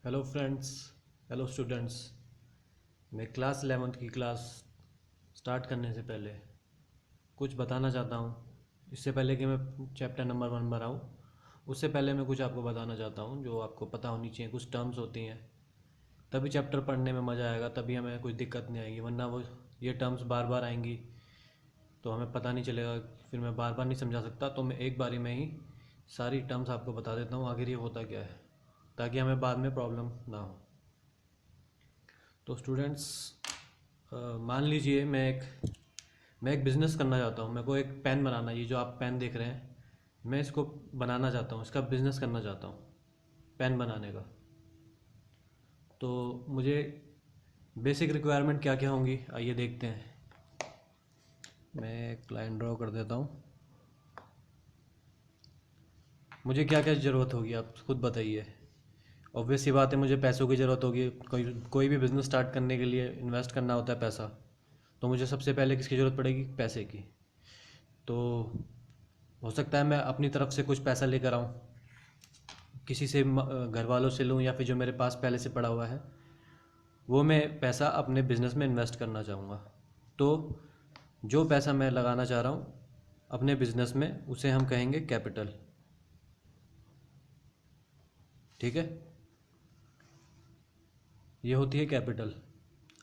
Hello friends, hello students. मैं class 11th की class start करने से पहले कुछ बताना चाहता हूँ। इससे पहले कि मैं चैप्टर नंबर 1 बनाऊँ, उससे पहले मैं कुछ आपको बताना चाहता हूँ जो आपको पता होनी चाहिए। कुछ टर्म्स होती हैं, तभी चैप्टर पढ़ने में मज़ा आएगा, तभी हमें कोई दिक्कत नहीं आएगी। वरना वो ये टर्म्स बार बार आएंगी तो हमें पता नहीं चलेगा, फिर मैं बार बार नहीं समझा सकता। तो मैं एक बारी में ही सारी टर्म्स आपको बता देता हूँ आखिर ये होता क्या है, ताकि हमें बाद में प्रॉब्लम ना हो। तो स्टूडेंट्स, मान लीजिए मैं एक बिज़नेस करना चाहता हूँ। मेरे को एक पेन बनाना है। ये जो आप पेन देख रहे हैं, मैं इसको बनाना चाहता हूँ, इसका बिज़नेस करना चाहता हूँ, पेन बनाने का। तो मुझे बेसिक रिक्वायरमेंट क्या क्या होंगी, आइए देखते हैं। मैं एक लाइन ड्रॉ कर देता हूँ। मुझे क्या क्या ज़रूरत होगी आप खुद बताइए। ऑब्वियस सी बात है, मुझे पैसों की ज़रूरत होगी। कोई भी बिज़नेस स्टार्ट करने के लिए इन्वेस्ट करना होता है पैसा। तो मुझे सबसे पहले किसकी ज़रूरत पड़ेगी? पैसे की। तो हो सकता है मैं अपनी तरफ से कुछ पैसा लेकर आऊँ, किसी से घर वालों से लूँ, या फिर जो मेरे पास पहले से पड़ा हुआ है वो मैं पैसा अपने बिज़नेस में इन्वेस्ट करना चाहूँगा। तो जो पैसा मैं लगाना चाह रहा हूँ अपने बिज़नेस में, उसे हम कहेंगे कैपिटल। ठीक है, ये होती है कैपिटल।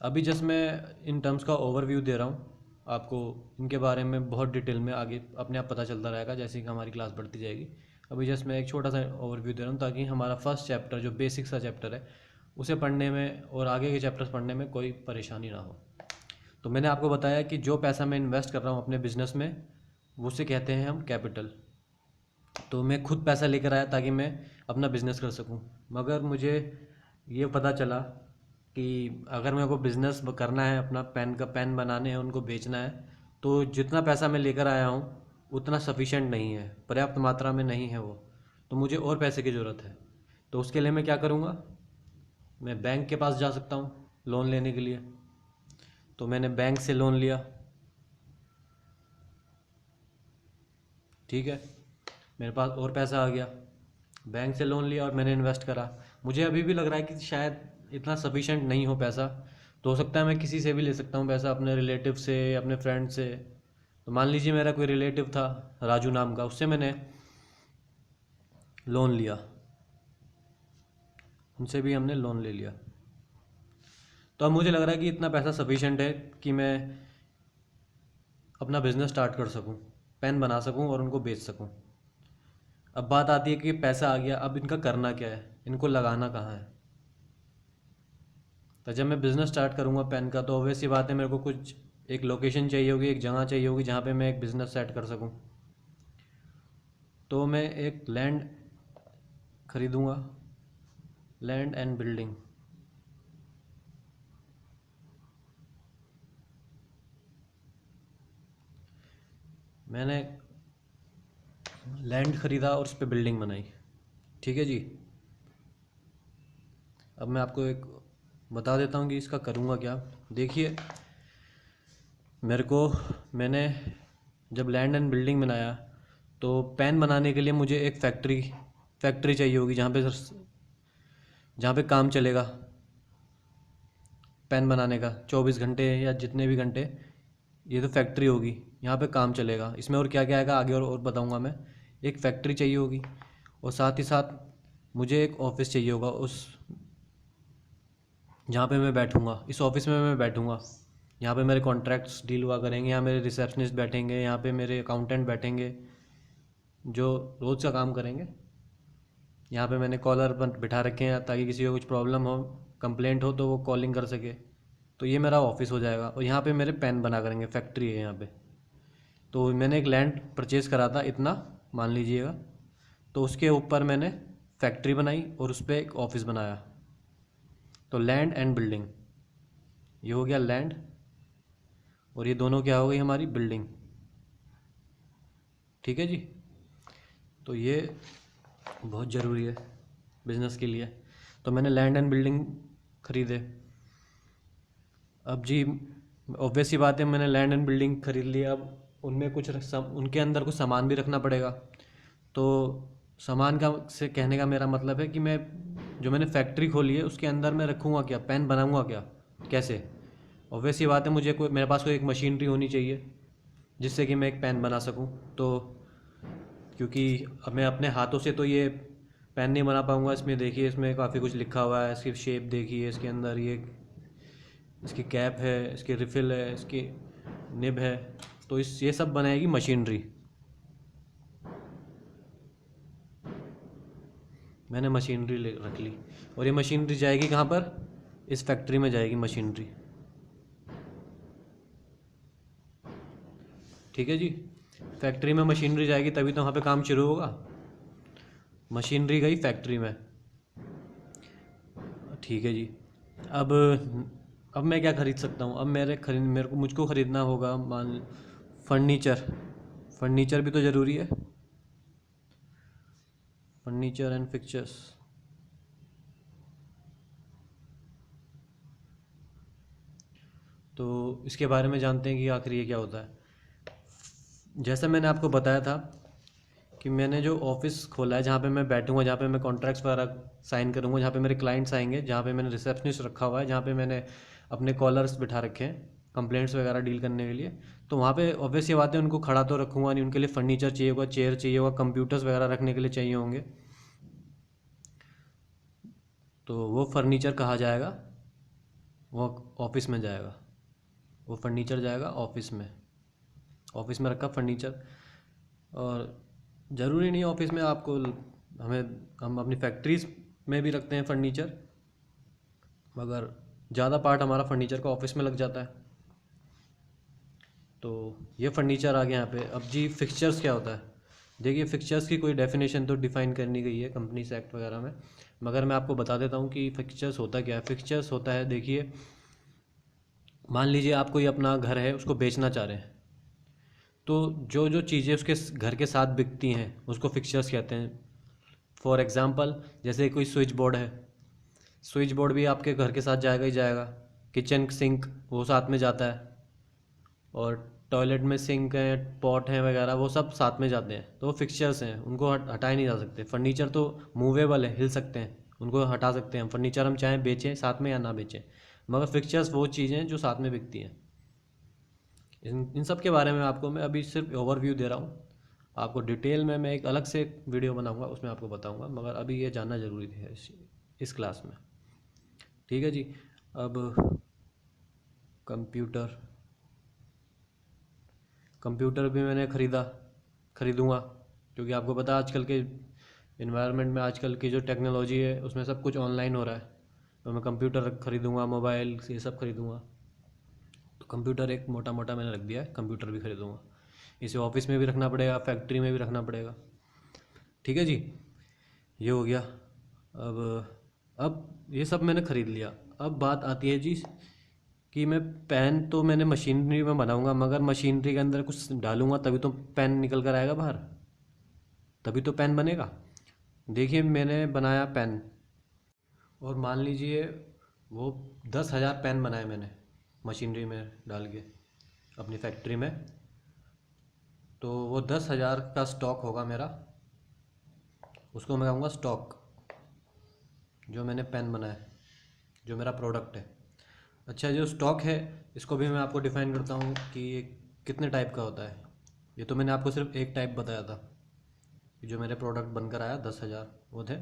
अभी जस्ट मैं इन टर्म्स का ओवरव्यू दे रहा हूँ आपको। इनके बारे में बहुत डिटेल में आगे अपने आप पता चलता रहेगा जैसे कि हमारी क्लास बढ़ती जाएगी। अभी जस्ट मैं एक छोटा सा ओवरव्यू दे रहा हूँ, ताकि हमारा फर्स्ट चैप्टर जो बेसिक सा चैप्टर है उसे पढ़ने में और आगे के चैप्टर्स पढ़ने में कोई परेशानी ना हो। तो मैंने आपको बताया कि जो पैसा मैं इन्वेस्ट कर रहा हूँ अपने बिज़नेस में, उसे कहते हैं हम कैपिटल। तो मैं खुद पैसा लेकर आया ताकि मैं अपना बिज़नेस कर सकूं। मगर मुझे ये पता चला कि अगर मेरे को बिज़नेस करना है, अपना पेन का पेन बनाने हैं, उनको बेचना है, तो जितना पैसा मैं लेकर आया हूँ उतना सफिशेंट नहीं है, पर्याप्त मात्रा में नहीं है वो। तो मुझे और पैसे की ज़रूरत है। तो उसके लिए मैं क्या करूँगा? मैं बैंक के पास जा सकता हूँ लोन लेने के लिए। तो मैंने बैंक से लोन लिया। ठीक है, मेरे पास और पैसा आ गया, बैंक से लोन लिया और मैंने इन्वेस्ट करा। मुझे अभी भी लग रहा है कि शायद इतना सफिशेंट नहीं हो पैसा। तो हो सकता है मैं किसी से भी ले सकता हूँ पैसा, अपने रिलेटिव से, अपने फ्रेंड से। तो मान लीजिए मेरा कोई रिलेटिव था राजू नाम का, उससे मैंने लोन लिया, उनसे भी हमने लोन ले लिया। तो अब मुझे लग रहा है कि इतना पैसा सफिशेंट है कि मैं अपना बिज़नेस स्टार्ट कर सकूँ, पेन बना सकूँ और उनको बेच सकूँ। अब बात आती है कि पैसा आ गया, अब इनका करना क्या है, इनको लगाना कहाँ है। तो जब मैं बिज़नेस स्टार्ट करूँगा पेन का, तो ऑब्वियस सी बात है मेरे को कुछ एक लोकेशन चाहिए होगी, एक जगह चाहिए होगी जहाँ पे मैं एक बिज़नेस सेट कर सकूँ। तो मैं एक लैंड खरीदूँगा, लैंड एंड बिल्डिंग। मैंने लैंड खरीदा और उस पर बिल्डिंग बनाई। ठीक है जी। अब मैं आपको एक बता देता हूँ कि इसका करूँगा क्या। देखिए, मेरे को मैंने जब लैंड एंड बिल्डिंग बनाया, तो पेन बनाने के लिए मुझे एक फैक्ट्री चाहिए होगी जहाँ पे काम चलेगा पेन बनाने का 24 घंटे या जितने भी घंटे। ये तो फैक्ट्री होगी, यहाँ पे काम चलेगा। इसमें और क्या क्या आएगा आगे और बताऊँगा मैं। एक फैक्ट्री चाहिए होगी और साथ ही साथ मुझे एक ऑफिस चाहिए होगा, उस जहाँ पे मैं बैठूँगा, इस ऑफिस में मैं बैठूँगा। यहाँ पे मेरे कॉन्ट्रैक्ट्स डील हुआ करेंगे, यहाँ मेरे रिसेप्शनिस्ट बैठेंगे, यहाँ पे मेरे अकाउंटेंट बैठेंगे जो रोज़ का काम करेंगे। यहाँ पे मैंने कॉलर बिठा रखे हैं ताकि किसी को कुछ प्रॉब्लम हो, कंप्लेंट हो तो वो कॉलिंग कर सके। तो ये मेरा ऑफिस हो जाएगा और यहाँ पे मेरे पेन बना करेंगे, फैक्ट्री है यहाँ पे। तो मैंने एक लैंड परचेज़ करा था इतना, मान लीजिएगा। तो उसके ऊपर मैंने फैक्ट्री बनाई और उस पर एक ऑफिस बनाया। तो लैंड एंड बिल्डिंग, ये हो गया लैंड, और ये दोनों क्या हो गई हमारी बिल्डिंग। ठीक है जी। तो ये बहुत ज़रूरी है बिज़नेस के लिए। तो मैंने लैंड एंड बिल्डिंग खरीदे। अब जी, ऑब्वियस सी बात है, मैंने लैंड एंड बिल्डिंग खरीद लिया। अब उनमें उनके अंदर कुछ सामान भी रखना पड़ेगा। तो सामान का से कहने का मेरा मतलब है कि मैं जो मैंने फैक्ट्री खोली है उसके अंदर मैं रखूँगा क्या, पेन बनाऊँगा क्या, कैसे? ऑब्वियस सी बात है, मुझे कोई, मेरे पास कोई एक मशीनरी होनी चाहिए जिससे कि मैं एक पेन बना सकूं। तो क्योंकि अब मैं अपने हाथों से तो ये पेन नहीं बना पाऊंगा। इसमें देखिए, इसमें काफ़ी कुछ लिखा हुआ है, इसकी शेप देखिए, इसके अंदर ये इसकी कैप है, इसकी रिफ़िल है, इसकी निब है। तो इस ये सब बनाएगी मशीनरी। मैंने मशीनरी रख ली और ये मशीनरी जाएगी कहाँ पर? इस फैक्ट्री में जाएगी मशीनरी। ठीक है जी, फैक्ट्री में मशीनरी जाएगी तभी तो वहाँ पे काम शुरू होगा। मशीनरी गई फैक्ट्री में। ठीक है जी। अब मैं क्या ख़रीद सकता हूँ? अब मुझको ख़रीदना होगा, मान, फर्नीचर। फर्नीचर भी तो ज़रूरी है, फर्नीचर एंड फिक्चर्स। तो इसके बारे में जानते हैं कि आखिर ये क्या होता है। जैसा मैंने आपको बताया था कि मैंने जो ऑफिस खोला है, जहाँ पे मैं बैठूंगा, जहाँ पे मैं कॉन्ट्रैक्ट्स वगैरह साइन करूँगा, जहाँ पे मेरे क्लाइंट्स आएंगे, जहाँ पे मैंने रिसेप्शनिस्ट रखा हुआ है, जहाँ पे मैंने अपने कॉलर्स बिठा रखे हैं कंप्लेंट्स वगैरह डील करने के लिए, तो वहाँ पे ऑब्वियस ये बात है, उनको खड़ा तो रखूँगा नहीं, उनके लिए फर्नीचर चाहिए होगा, चेयर चाहिए होगा, कंप्यूटर्स वगैरह रखने के लिए चाहिए होंगे। तो वो फर्नीचर कहाँ जाएगा? वो ऑफिस में जाएगा। वो फर्नीचर जाएगा ऑफिस में। ऑफिस में रखा फर्नीचर। और ज़रूरी नहीं ऑफिस में आपको, हम अपनी फैक्ट्रीज में भी रखते हैं फर्नीचर, मगर ज़्यादा पार्ट हमारा फर्नीचर का ऑफिस में लग जाता है। तो ये फर्नीचर आ गया यहाँ पे। अब जी फिक्सचर्स क्या होता है? देखिए, फिक्सचर्स की कोई डेफिनेशन तो डिफ़ाइन करनी गई है कंपनीज एक्ट वगैरह में, मगर मैं आपको बता देता हूँ कि फिक्सचर्स होता क्या है। फिक्सचर्स होता है, देखिए, मान लीजिए आप कोई अपना घर है, उसको बेचना चाह रहे हैं, तो जो जो चीज़ें उसके घर के साथ बिकती हैं उसको फिक्सचर्स कहते हैं। फॉर एग्ज़ाम्पल, जैसे कोई स्विच बोर्ड है, स्विच बोर्ड भी आपके घर के साथ जाएगा ही जाएगा। किचन सिंक वो साथ में जाता है, और टॉयलेट में सिंक है, पॉट हैं वगैरह, वो सब साथ में जाते हैं। तो वो फिक्सचर्स हैं, उनको हटाए नहीं जा सकते। फर्नीचर तो मूवेबल है, हिल सकते हैं, उनको हटा सकते हैं हम। फर्नीचर हम चाहें बेचें साथ में या ना बेचें, मगर फिक्सचर्स वो चीज़ें हैं जो साथ में बिकती हैं। इन सब के बारे में आपको मैं अभी सिर्फ ओवरव्यू दे रहा हूँ। आपको डिटेल में मैं एक अलग से वीडियो बनाऊंगा, उसमें आपको बताऊंगा, मगर अभी ये जानना ज़रूरी है इस क्लास में। ठीक है जी। अब कंप्यूटर कंप्यूटर भी मैंने ख़रीदूँगा, क्योंकि आपको पता है आजकल के इन्वायरमेंट में, आजकल की जो टेक्नोलॉजी है उसमें सब कुछ ऑनलाइन हो रहा है। तो मैं कंप्यूटर ख़रीदूँगा, मोबाइल ये सब ख़रीदूँगा। तो कंप्यूटर एक मोटा मोटा मैंने रख दिया है, कंप्यूटर भी ख़रीदूँगा। इसे ऑफिस में भी रखना पड़ेगा, फैक्ट्री में भी रखना पड़ेगा। ठीक है जी, ये हो गया। अब ये सब मैंने ख़रीद लिया। अब बात आती है जी कि मैं पेन तो मैंने मशीनरी में बनाऊंगा, मगर मशीनरी के अंदर कुछ डालूंगा तभी तो पेन निकल कर आएगा बाहर, तभी तो पेन बनेगा। देखिए, मैंने बनाया पेन, और मान लीजिए वो 10,000 पेन बनाए मैंने मशीनरी में डाल के अपनी फैक्ट्री में। तो वो 10,000 का स्टॉक होगा मेरा, उसको मैं कहूँगा स्टॉक, जो मैंने पेन बनाया है, जो मेरा प्रोडक्ट है। अच्छा, जो स्टॉक है इसको भी मैं आपको डिफ़ाइन करता हूँ कि ये कितने टाइप का होता है। ये तो मैंने आपको सिर्फ एक टाइप बताया था, जो मेरे प्रोडक्ट बनकर आया 10,000, वो थे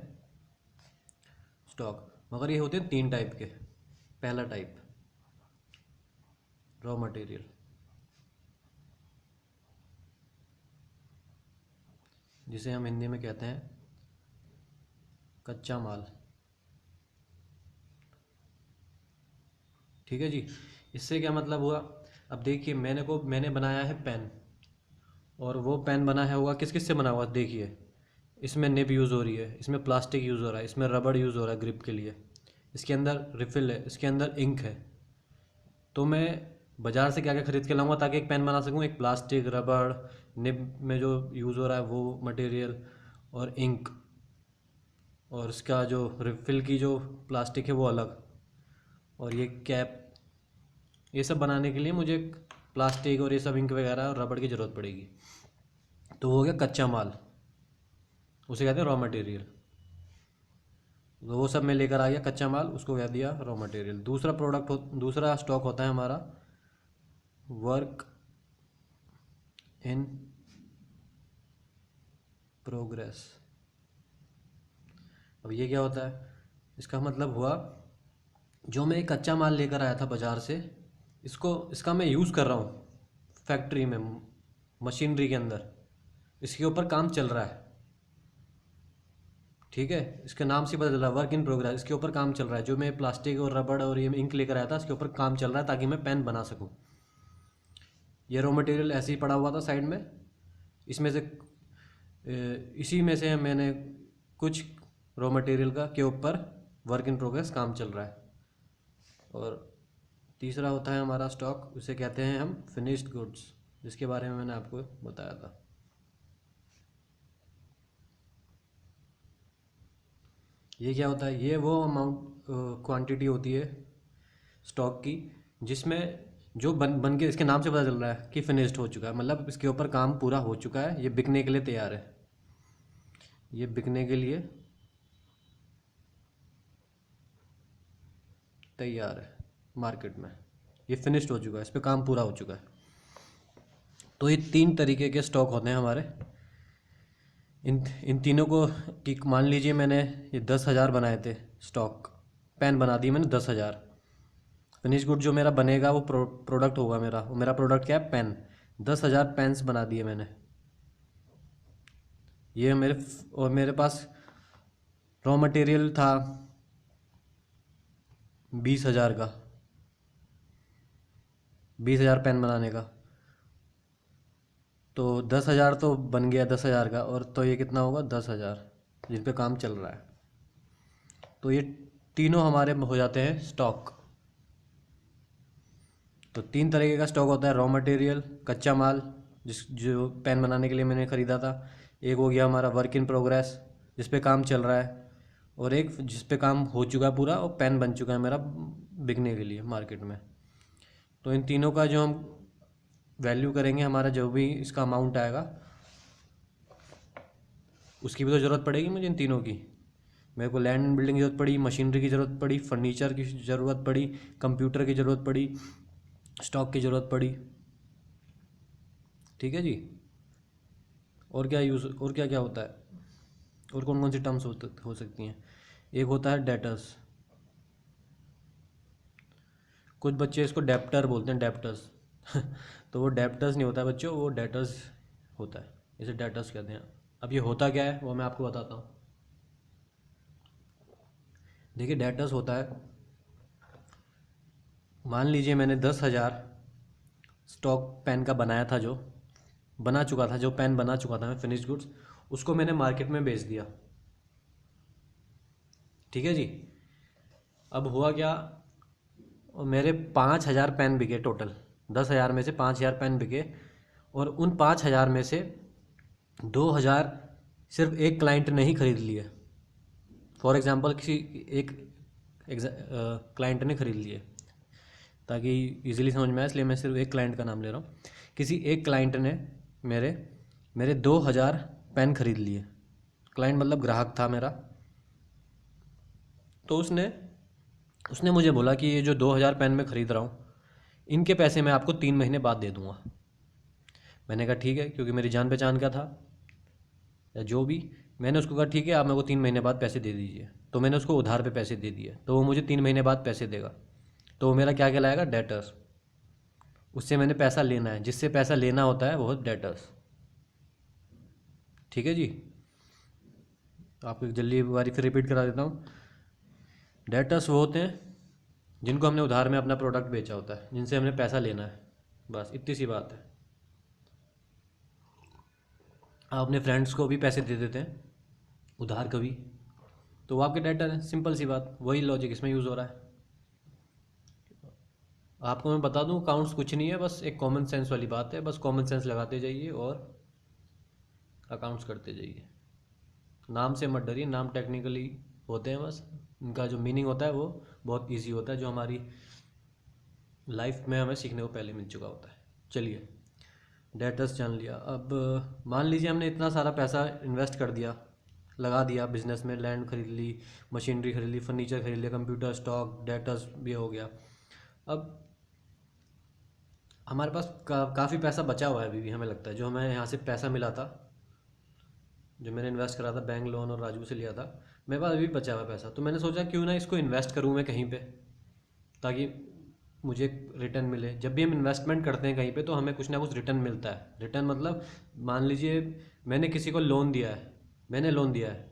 स्टॉक। मगर ये होते हैं 3 टाइप के। पहला टाइप, रॉ मटेरियल, जिसे हम हिंदी में कहते हैं कच्चा माल। ठीक है जी। इससे क्या मतलब हुआ? अब देखिए, मैंने बनाया है पेन, और वो पेन बना है हुआ किस किस से बना हुआ? देखिए, इसमें निब यूज़ हो रही है, इसमें प्लास्टिक यूज़ हो रहा है, इसमें रबड़ यूज़ हो रहा है ग्रिप के लिए, इसके अंदर रिफ़िल है, इसके अंदर इंक है। तो मैं बाज़ार से क्या क्या ख़रीद के लाऊंगा ताकि एक पेन बना सकूं? एक प्लास्टिक, रबड़, निब में जो यूज़ हो रहा है वो मटेरियल, और इंक, और इसका जो रिफ़िल की जो प्लास्टिक है वो अलग, और ये कैप। ये सब बनाने के लिए मुझे प्लास्टिक और ये सब इंक वगैरह और रबड़ की ज़रूरत पड़ेगी। तो वो हो गया कच्चा माल, उसे कहते हैं रॉ मटेरियल। तो वो सब मैं लेकर आ गया कच्चा माल, उसको कह दिया रॉ मटेरियल। दूसरा स्टॉक होता है हमारा वर्क इन प्रोग्रेस। अब ये क्या होता है? इसका मतलब हुआ जो मैं एक कच्चा माल लेकर आया था बाज़ार से, इसका मैं यूज़ कर रहा हूँ फैक्ट्री में, मशीनरी के अंदर, इसके ऊपर काम चल रहा है। ठीक है, इसके नाम से पता चल रहा है वर्क इन प्रोग्रेस, इसके ऊपर काम चल रहा है। जो मैं प्लास्टिक और रबड़ और ये इंक लेकर आया था, इसके ऊपर काम चल रहा है ताकि मैं पेन बना सकूँ। ये रॉ मटेरियल ऐसे ही पड़ा हुआ था साइड में। इसमें से इसी में से मैंने कुछ रॉ मटेरियल के ऊपर वर्क इन प्रोग्रेस काम चल रहा है। और तीसरा होता है हमारा स्टॉक, उसे कहते हैं हम फिनिश्ड गुड्स, जिसके बारे में मैंने आपको बताया था। ये क्या होता है? ये वो अमाउंट क्वांटिटी होती है स्टॉक की जिसमें जो बन के इसके नाम से पता चल रहा है कि फिनिश्ड हो चुका है, मतलब इसके ऊपर काम पूरा हो चुका है, ये बिकने के लिए तैयार है। ये बिकने के लिए तैयार है मार्केट में, ये फिनिश्ड हो चुका है, इस पर काम पूरा हो चुका है। तो ये 3 तरीके के स्टॉक होते हैं हमारे। इन तीनों को कि मान लीजिए मैंने ये 10,000 बनाए थे स्टॉक, पेन बना दिए मैंने 10,000। फिनिश गुड जो मेरा बनेगा वो प्रोडक्ट होगा मेरा प्रोडक्ट क्या है? पेन। 10,000 पेन्स बना दिए मैंने। ये मेरे पास रॉ मटेरियल था 20,000 का, 20,000 पेन बनाने का। तो 10,000 तो बन गया 10,000 का, और तो ये कितना होगा? 10,000 जिन पे काम चल रहा है। तो ये तीनों हमारे हो जाते हैं स्टॉक। तो 3 तरीके का स्टॉक होता है, रॉ मटेरियल, कच्चा माल जो पेन बनाने के लिए मैंने ख़रीदा था। एक हो गया हमारा वर्क इन प्रोग्रेस जिस पे काम चल रहा है, और एक जिस पे काम हो चुका है पूरा और पेन बन चुका है मेरा बिकने के लिए मार्केट में। तो इन तीनों का जो हम वैल्यू करेंगे, हमारा जो भी इसका अमाउंट आएगा, उसकी भी तो ज़रूरत पड़ेगी मुझे इन तीनों की। मेरे को लैंड एंड बिल्डिंग की ज़रूरत पड़ी, मशीनरी की ज़रूरत पड़ी, फर्नीचर की ज़रूरत पड़ी, कंप्यूटर की ज़रूरत पड़ी, स्टॉक की ज़रूरत पड़ी। ठीक है जी। और क्या क्या होता है, और कौन कौन सी टर्म्स हो सकती हैं? एक होता है डेटर्स। कुछ बच्चे इसको डेप्टर बोलते हैं, डेप्टर्स तो वो डेप्टर्स नहीं होता है बच्चों, वो डेटर्स होता है, इसे डेटर्स कहते हैं। अब ये होता क्या है वो मैं आपको बताता हूँ। देखिए, डेटर्स होता है, मान लीजिए मैंने 10,000 स्टॉक पेन का बनाया था, जो बना चुका था, जो पेन बना चुका था मैं, फिनिश गुड्स, उसको मैंने मार्केट में बेच दिया। ठीक है जी। अब हुआ क्या, मेरे 5,000 पेन बिके टोटल। 10,000 में से 5,000 पेन बिके, और उन 5,000 में से 2,000 सिर्फ एक क्लाइंट ने ही खरीद लिए। फॉर एग्जांपल किसी एक क्लाइंट ने खरीद लिए, ताकि इजीली समझ में आए इसलिए मैं सिर्फ एक क्लाइंट का नाम ले रहा हूँ। किसी एक क्लाइंट ने मेरे मेरे 2,000 पेन खरीद लिए। क्लाइंट मतलब ग्राहक था मेरा। तो उसने मुझे बोला कि ये जो 2,000 पेन मैं ख़रीद रहा हूँ, इनके पैसे मैं आपको 3 महीने बाद दे दूँगा। मैंने कहा ठीक है, क्योंकि मेरी जान पहचान का था या जो भी। मैंने उसको कहा ठीक है, आप मेरे को 3 महीने बाद पैसे दे दीजिए। तो मैंने उसको उधार पे पैसे दे दिए, तो वो मुझे 3 महीने बाद पैसे देगा। तो वो मेरा क्या कहलाएगा? डेटर्स। उससे मैंने पैसा लेना है, जिससे पैसा लेना होता है वो डेटर्स। ठीक है जी। आपको जल्दी एक बारी फिर रिपीट करा देता हूँ। डेटर्स वो होते हैं जिनको हमने उधार में अपना प्रोडक्ट बेचा होता है, जिनसे हमने पैसा लेना है, बस इतनी सी बात है। आप अपने फ्रेंड्स को भी पैसे दे देते हैं उधार कभी, तो वो आपके डेटर हैं। सिंपल सी बात, वही लॉजिक इसमें यूज़ हो रहा है। आपको मैं बता दूं, अकाउंट्स कुछ नहीं है, बस एक कॉमन सेंस वाली बात है। बस कॉमन सेंस लगाते जाइए और अकाउंट्स करते जाइए। नाम से मत डरिए, नाम टेक्निकली होते हैं, बस इनका जो मीनिंग होता है वो बहुत इजी होता है, जो हमारी लाइफ में हमें सीखने को पहले मिल चुका होता है। चलिए, डेटर्स जान लिया। अब मान लीजिए हमने इतना सारा पैसा इन्वेस्ट कर दिया, लगा दिया बिजनेस में, लैंड खरीद ली, मशीनरी खरीद ली, फर्नीचर खरीद लिया, कंप्यूटर, स्टॉक, डेटर्स भी हो गया। अब हमारे पास काफ़ी पैसा बचा हुआ है अभी भी, हमें लगता है, जो हमें यहाँ से पैसा मिला था, जो मैंने इन्वेस्ट करा था बैंक लोन और राजू से लिया था, मेरे पास अभी भी बचा हुआ है पैसा। तो मैंने सोचा क्यों ना इसको इन्वेस्ट करूँ मैं कहीं पे, ताकि मुझे रिटर्न मिले। जब भी हम इन्वेस्टमेंट करते हैं कहीं पे तो हमें कुछ ना कुछ रिटर्न मिलता है। रिटर्न मतलब मान लीजिए मैंने किसी को लोन दिया है, मैंने लोन दिया है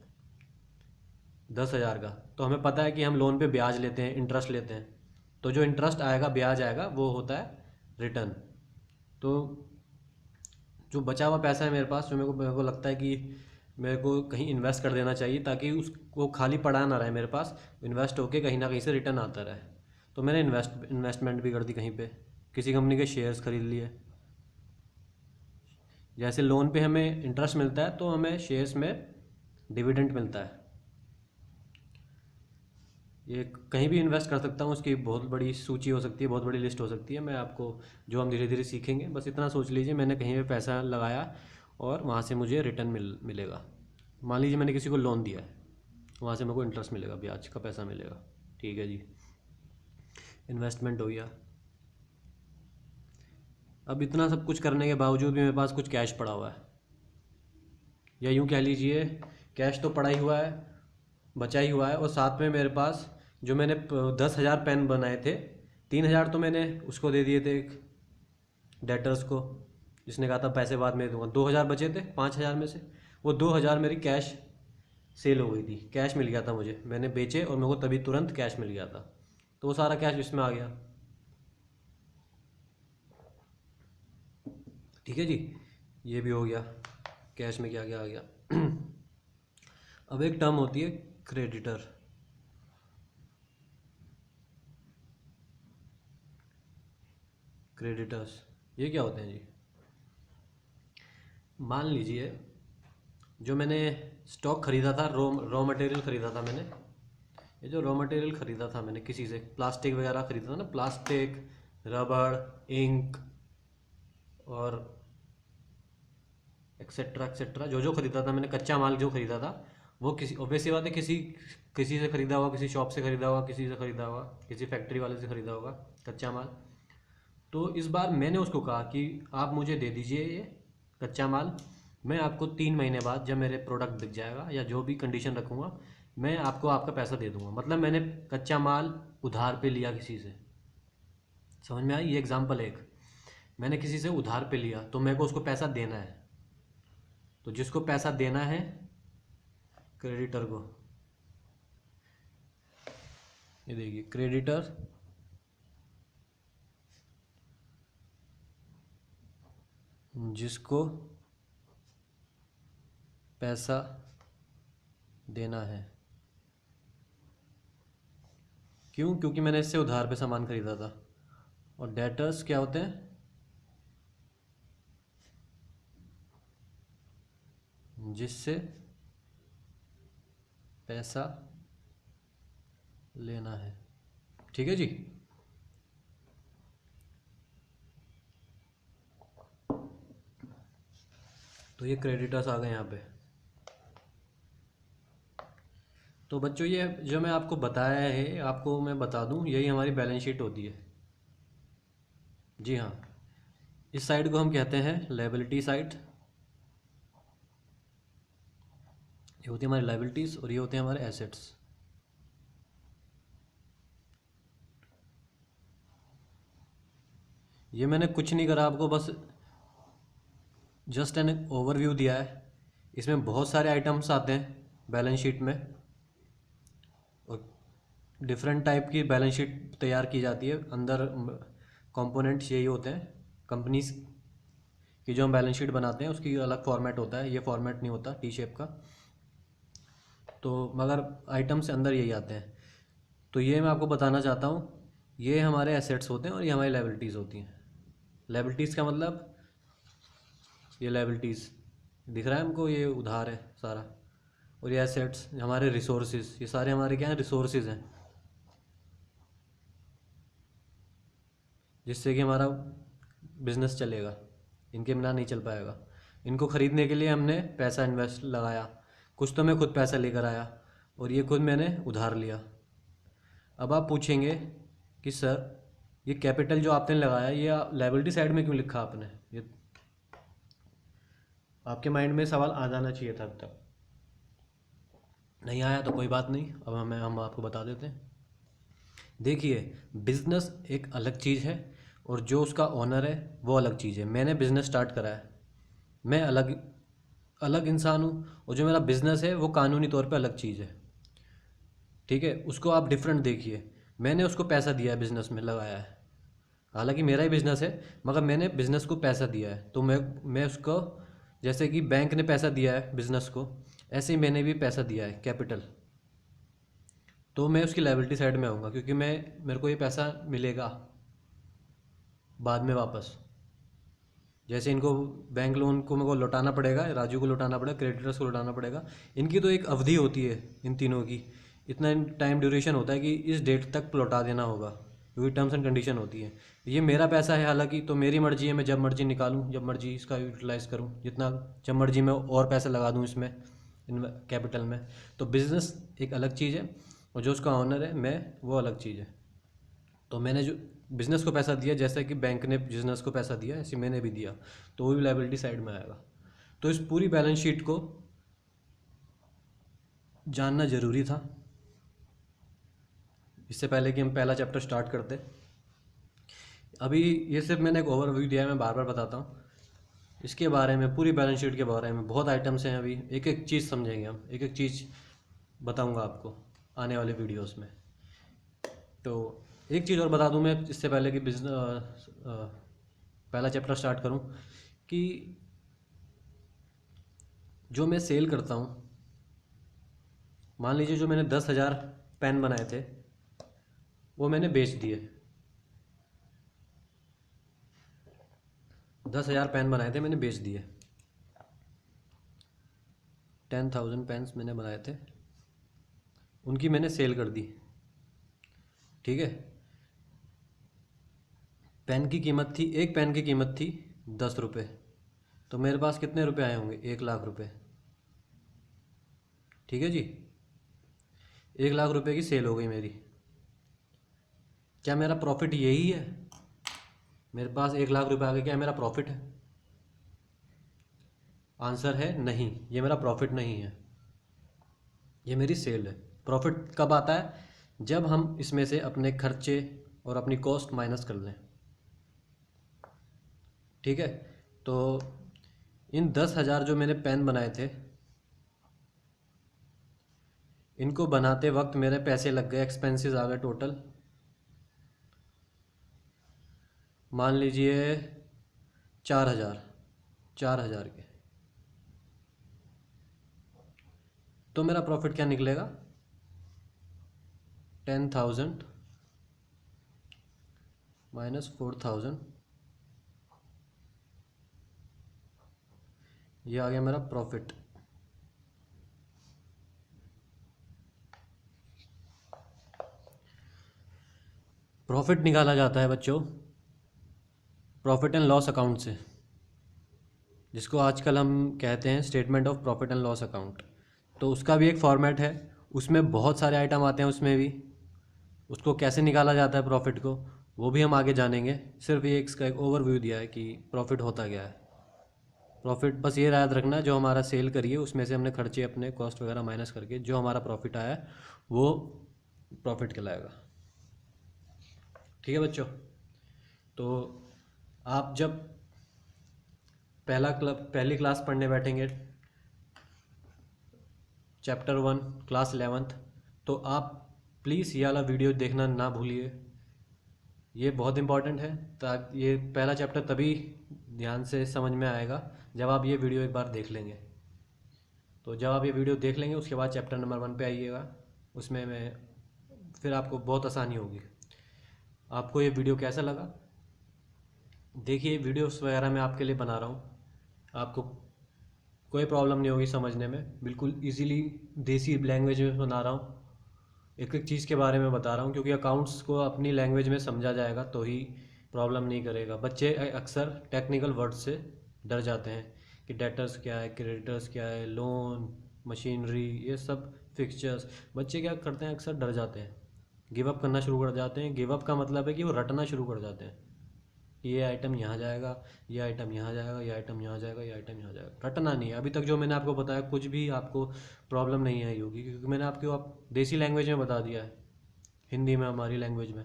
10,000 का, तो हमें पता है कि हम लोन पे ब्याज लेते हैं, इंटरेस्ट लेते हैं, तो जो इंटरेस्ट आएगा, ब्याज आएगा, वो होता है रिटर्न। तो जो बचा हुआ पैसा है मेरे पास, जो मेरे को लगता है कि मेरे को कहीं इन्वेस्ट कर देना चाहिए, ताकि उसको खाली पड़ा ना रहे मेरे पास, इन्वेस्ट होके कहीं ना कहीं से रिटर्न आता रहे। तो मैंने इन्वेस्टमेंट भी कर दी कहीं पे, किसी कंपनी के शेयर्स खरीद लिए। जैसे लोन पे हमें इंटरेस्ट मिलता है, तो हमें शेयर्स में डिविडेंड मिलता है। ये कहीं भी इन्वेस्ट कर सकता हूँ, उसकी बहुत बड़ी सूची हो सकती है, बहुत बड़ी लिस्ट हो सकती है। मैं आपको, जो हम धीरे धीरे सीखेंगे, बस इतना सोच लीजिए मैंने कहीं पे पैसा लगाया और वहाँ से मुझे रिटर्न मिलेगा। मान लीजिए मैंने किसी को लोन दिया है, वहाँ से मेरे को इंटरेस्ट मिलेगा, ब्याज का पैसा मिलेगा। ठीक है जी, इन्वेस्टमेंट हो गया। अब इतना सब कुछ करने के बावजूद भी मेरे पास कुछ कैश पड़ा हुआ है, या यूँ कह लीजिए कैश तो पड़ा ही हुआ है, बचा ही हुआ है, और साथ में मेरे पास जो मैंने 10,000 पेन बनाए थे, 3,000 तो मैंने उसको दे दिए थे एक डेटर्स को, जिसने कहा था पैसे बाद में दूंगा। 2,000 बचे थे 5,000 में से, वो 2,000 मेरी कैश सेल हो गई थी, कैश मिल गया था मुझे, मैंने बेचे और मेरे को तभी तुरंत कैश मिल गया था, तो वो सारा कैश इसमें आ गया। ठीक है जी, ये भी हो गया। कैश में क्या क्या आ गया। अब एक टर्म होती है क्रेडिटर। क्रेडिटर्स, ये क्या होते हैं जी? मान लीजिए जो मैंने स्टॉक खरीदा था, रॉ मटेरियल खरीदा था मैंने, ये जो रॉ मटेरियल खरीदा था मैंने किसी से, प्लास्टिक वगैरह खरीदा था ना, प्लास्टिक, रबड़, इंक और एक्सेट्रा एक्सेट्रा, जो जो खरीदा था मैंने, कच्चा माल जो खरीदा था, वो किसी, ऑब्वियसली बात है, किसी किसी से खरीदा हुआ, किसी शॉप से खरीदा हुआ, किसी से खरीदा हुआ, किसी फैक्ट्री वाले से खरीदा होगा कच्चा माल। तो इस बार मैंने उसको कहा कि आप मुझे दे दीजिए ये कच्चा माल, मैं आपको 3 महीने बाद जब मेरे प्रोडक्ट बिक जाएगा, या जो भी कंडीशन रखूँगा, मैं आपको आपका पैसा दे दूँगा। मतलब मैंने कच्चा माल उधार पे लिया किसी से। समझ में आई? ये एग्जांपल एक, मैंने किसी से उधार पे लिया, तो मेरे को उसको पैसा देना है। तो जिसको पैसा देना है, क्रेडिटर को, ये देखिए क्रेडिटर, जिसको पैसा देना है। क्यों? क्योंकि मैंने इससे उधार पे सामान खरीदा था। और डेटर्स क्या होते हैं? जिससे पैसा लेना है। ठीक है जी। तो ये क्रेडिटर्स आ गए यहाँ पे। तो बच्चों, ये जो मैं आपको बताया है, आपको मैं बता दूं, यही हमारी बैलेंस शीट होती है। जी हाँ, इस साइड को हम कहते हैं लायबिलिटी साइड। ये होती है हमारी लायबिलिटीज़ और ये होते हैं हमारे एसेट्स। ये मैंने कुछ नहीं करा, आपको बस जस्ट एन ओवरव्यू दिया है। इसमें बहुत सारे आइटम्स आते हैं बैलेंस शीट में, और डिफरेंट टाइप की बैलेंस शीट तैयार की जाती है। अंदर कंपोनेंट्स यही होते हैं। कंपनीज की जो हम बैलेंस शीट बनाते हैं उसकी अलग फॉर्मेट होता है, ये फॉर्मेट नहीं होता टी शेप का। तो मगर आइटम्स अंदर यही आते हैं। तो ये मैं आपको बताना चाहता हूँ, ये हमारे एसेट्स होते हैं और ये हमारी लायबिलिटीज़ होती हैं। लायबिलिटीज़ का मतलब, ये लायबिलिटीज़ दिख रहा है हमको, ये उधार है सारा, और ये एसेट्स हमारे रिसोर्सेज, ये सारे हमारे क्या हैं? रिसोर्सेज हैं, जिससे कि हमारा बिजनेस चलेगा। इनके बिना नहीं चल पाएगा। इनको ख़रीदने के लिए हमने पैसा इन्वेस्ट लगाया, कुछ तो मैं खुद पैसा लेकर आया और ये खुद मैंने उधार लिया। अब आप पूछेंगे कि सर ये कैपिटल जो आपने लगाया ये लायबिलिटी साइड में क्यों लिखा आपने? ये आपके माइंड में सवाल आ जाना चाहिए था। अब तक नहीं आया तो कोई बात नहीं, अब हम आपको बता देते हैं। देखिए, बिज़नेस एक अलग चीज़ है और जो उसका ओनर है वो अलग चीज़ है। मैंने बिज़नेस स्टार्ट करा है, मैं अलग अलग इंसान हूँ, और जो मेरा बिज़नेस है वो कानूनी तौर पे अलग चीज़ है। ठीक है, उसको आप डिफरेंट देखिए। मैंने उसको पैसा दिया है, बिज़नेस में लगाया है, हालांकि मेरा ही बिज़नेस है, मगर मैंने बिज़नेस को पैसा दिया है। तो मैं उसको, जैसे कि बैंक ने पैसा दिया है बिज़नेस को, ऐसे ही मैंने भी पैसा दिया है कैपिटल। तो मैं उसकी लायबिलिटी साइड में आऊँगा, क्योंकि मेरे को ये पैसा मिलेगा बाद में वापस। जैसे इनको बैंक लोन को मेरे को लौटाना पड़ेगा, राजू को लौटाना पड़ेगा, क्रेडिटर्स को लौटाना पड़ेगा। इनकी तो एक अवधि होती है इन तीनों की, इतना टाइम ड्यूरेशन होता है कि इस डेट तक लौटा देना होगा, क्योंकि टर्म्स एंड कंडीशन होती है। ये मेरा पैसा है हालांकि, तो मेरी मर्जी है, मैं जब मर्जी निकालूं, जब मर्जी इसका यूटिलाइज़ करूं, जितना जब मर्जी मैं और पैसा लगा दूं इसमें, इन कैपिटल में। तो बिज़नेस एक अलग चीज़ है और जो उसका ऑनर है मैं, वो अलग चीज़ है। तो मैंने जो बिज़नेस को पैसा दिया, जैसे कि बैंक ने बिज़नेस को पैसा दिया, ऐसे मैंने भी दिया, तो वो भी लायबिलिटी साइड में आएगा। तो इस पूरी बैलेंस शीट को जानना ज़रूरी था, इससे पहले कि हम पहला चैप्टर स्टार्ट करते। अभी ये सिर्फ मैंने एक ओवरव्यू दिया है, मैं बार बार बताता हूँ इसके बारे में, पूरी बैलेंस शीट के बारे में बहुत आइटम्स हैं। अभी एक एक चीज़ समझेंगे हम, एक एक चीज़ बताऊँगा आपको आने वाले वीडियोस में। तो एक चीज़ और बता दूं मैं इससे पहले कि पहला चैप्टर स्टार्ट करूं, कि जो मैं सेल करता हूं, मान लीजिए जो मैंने 10,000 पेन बनाए थे वो मैंने बेच दिए। 10,000 पेन बनाए थे, मैंने बेच दिए। 10,000 पेन्स मैंने बनाए थे, उनकी मैंने सेल कर दी। ठीक है, पेन की कीमत थी, एक पेन की कीमत थी 10 रुपये, तो मेरे पास कितने रुपए आए होंगे? 1,00,000 रुपये। ठीक है जी, 1,00,000 रुपये की सेल हो गई मेरी। क्या मेरा प्रॉफिट यही है? मेरे पास 1,00,000 रुपये आ गए, क्या मेरा प्रॉफिट है? आंसर है नहीं, ये मेरा प्रॉफिट नहीं है, ये मेरी सेल है। प्रॉफिट कब आता है? जब हम इसमें से अपने खर्चे और अपनी कॉस्ट माइनस कर लें। ठीक है, तो इन 10,000 जो मैंने पेन बनाए थे, इनको बनाते वक्त मेरे पैसे लग गए, एक्सपेंसेस आ गए टोटल, मान लीजिए 4,000 के। तो मेरा प्रॉफिट क्या निकलेगा? 10,000 माइनस 4,000, ये आ गया मेरा प्रॉफिट। प्रॉफिट निकाला जाता है बच्चों प्रॉफिट एंड लॉस अकाउंट से, जिसको आजकल हम कहते हैं statement of profit and loss account. तो उसका भी एक फॉर्मेट है, उसमें बहुत सारे आइटम आते हैं, उसमें भी उसको कैसे निकाला जाता है प्रॉफिट को, वो भी हम आगे जानेंगे। सिर्फ ये इसका एक ओवरव्यू दिया है कि प्रॉफिट होता क्या है। प्रॉफिट बस ये याद रखना, जो हमारा सेल करिए उसमें से हमने खर्चे अपने कॉस्ट वगैरह माइनस करके जो हमारा प्रॉफिट आया है वो प्रॉफिट कहलाएगा। ठीक है बच्चों, तो आप जब पहली क्लास पढ़ने बैठेंगे, चैप्टर 1 क्लास 11th, तो आप प्लीज़ ये वाला वीडियो देखना ना भूलिए, ये बहुत इंपॉर्टेंट है। ताकि ये पहला चैप्टर तभी ध्यान से समझ में आएगा जब आप ये वीडियो एक बार देख लेंगे। तो जब आप ये वीडियो देख लेंगे उसके बाद चैप्टर नंबर 1 पे आइएगा, उसमें मैं फिर आपको बहुत आसानी होगी। आपको ये वीडियो कैसा लगा? देखिए, वीडियोस वगैरह मैं आपके लिए बना रहा हूँ, आपको कोई प्रॉब्लम नहीं होगी समझने में, बिल्कुल इजीली देसी लैंग्वेज में बना रहा हूँ, एक एक चीज़ के बारे में बता रहा हूँ, क्योंकि अकाउंट्स को अपनी लैंग्वेज में समझा जाएगा तो ही प्रॉब्लम नहीं करेगा। बच्चे अक्सर टेक्निकल वर्ड से डर जाते हैं कि डेटर्स क्या है, क्रेडिटर्स क्या है, लोन, मशीनरी, ये सब फिक्सचर्स। बच्चे क्या करते हैं, अक्सर डर जाते हैं, गिव अप करना शुरू कर जाते हैं। गिव अप का मतलब है कि वो रटना शुरू कर जाते हैं, ये आइटम यहाँ जाएगा, ये आइटम यहाँ जाएगा, ये आइटम यहाँ जाएगा, ये आइटम यहाँ जाएगा। रटना नहीं है। अभी तक जो मैंने आपको बताया कुछ भी आपको प्रॉब्लम नहीं आई होगी, क्योंकि मैंने आपको देसी लैंग्वेज में बता दिया है, हिंदी में, हमारी लैंग्वेज में।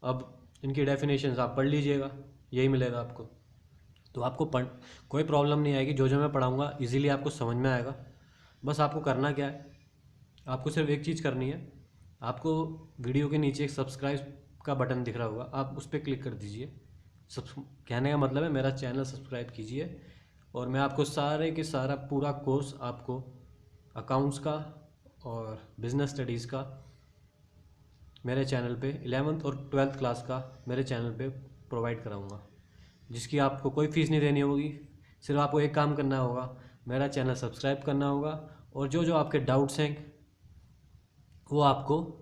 अब इनकी डेफिनेशंस आप पढ़ लीजिएगा, यही मिलेगा आपको। तो आपको कोई प्रॉब्लम नहीं आएगी। जो जो मैं पढ़ाऊँगा ईजिली आपको समझ में आएगा। बस आपको करना क्या है, आपको सिर्फ एक चीज़ करनी है। आपको वीडियो के नीचे एक सब्सक्राइब का बटन दिख रहा होगा, आप उस पर क्लिक कर दीजिए। सब कहने का मतलब है मेरा चैनल सब्सक्राइब कीजिए, और मैं आपको सारे के सारा पूरा कोर्स आपको अकाउंट्स का और बिजनेस स्टडीज़ का मेरे चैनल पे 11th और 12th क्लास का मेरे चैनल पे प्रोवाइड कराऊंगा, जिसकी आपको कोई फ़ीस नहीं देनी होगी। सिर्फ आपको एक काम करना होगा, मेरा चैनल सब्सक्राइब करना होगा, और जो जो आपके डाउट्स हैं वो आपको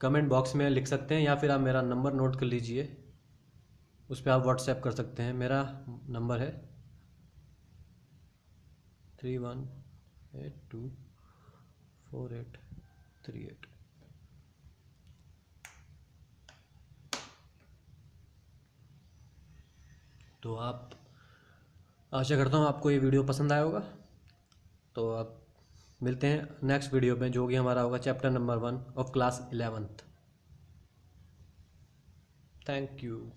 कमेंट बॉक्स में लिख सकते हैं, या फिर आप मेरा नंबर नोट कर लीजिए, उस पर आप व्हाट्सएप कर सकते हैं। मेरा नंबर है 31824838। तो आप, आशा करता हूँ आपको ये वीडियो पसंद आया होगा। तो आप मिलते हैं नेक्स्ट वीडियो में, जो कि हमारा होगा chapter number 1 of class 11th। Thank you.